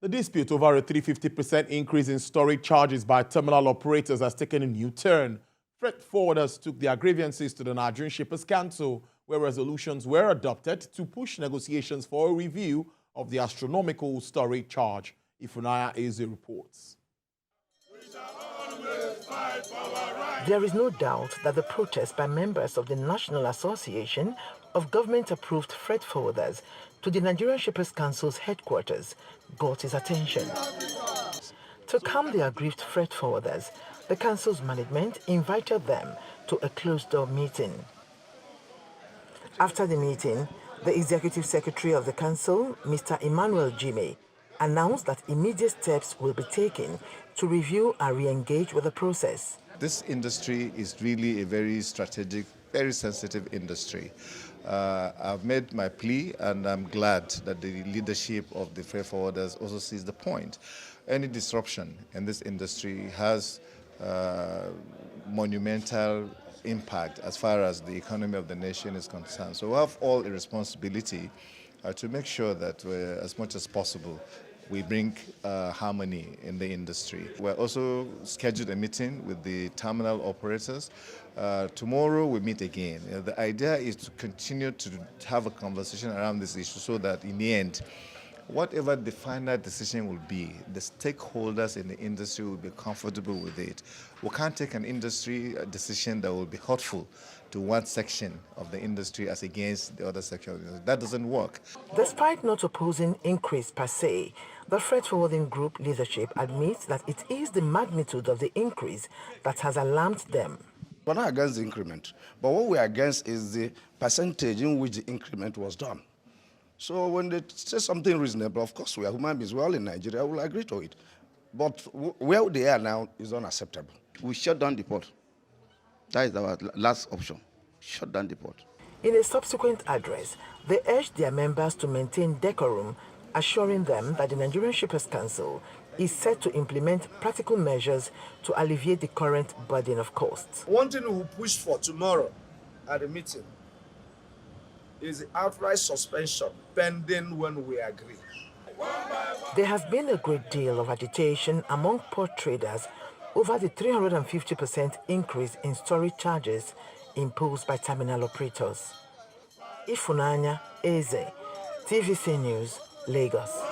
The dispute over a 350% increase in storage charges by terminal operators has taken a new turn. Freight forwarders took their grievances to the Nigerian Shippers Council, where resolutions were adopted to push negotiations for a review of the astronomical storage charge. Ifunaya Eze reports. There is no doubt that the protest by members of the National Association of Government-Approved Freight Forwarders to the Nigerian Shippers Council's headquarters got his attention. To calm the aggrieved freight forwarders, the council's management invited them to a closed-door meeting. After the meeting, the executive secretary of the council, Mr. Emmanuel Jime, announced that immediate steps will be taken to review and re-engage with the process. This industry is really a very strategic, very sensitive industry. I've made my plea, and I'm glad that the leadership of the freight forwarders also sees the point. Any disruption in this industry has monumental impact as far as the economy of the nation is concerned. So we have all a responsibility to make sure that as much as possible we bring harmony in the industry. We're also scheduled a meeting with the terminal operators. Tomorrow we meet again. The idea is to continue to have a conversation around this issue so that in the end, whatever the final decision will be, the stakeholders in the industry will be comfortable with it. We can't take an industry decision that will be hurtful to one section of the industry as against the other section. That doesn't work. Despite not opposing increase per se, the freight forwarding group leadership admits that it is the magnitude of the increase that has alarmed them. We're not against the increment, but what we're against is the percentage in which the increment was done. So when they say something reasonable, of course we are human beings, we're all in Nigeria, we'll agree to it. But where they are now is unacceptable. We shut down the port. That is our last option, shut down the port. In a subsequent address, they urged their members to maintain decorum, assuring them that the Nigerian Shippers Council is set to implement practical measures to alleviate the current burden of costs. One thing we will push for tomorrow at the meeting is the outright suspension pending when we agree. There has been a great deal of agitation among port traders over the 350% increase in storage charges imposed by terminal operators. Ifunanya Eze, TVC News, Lagos.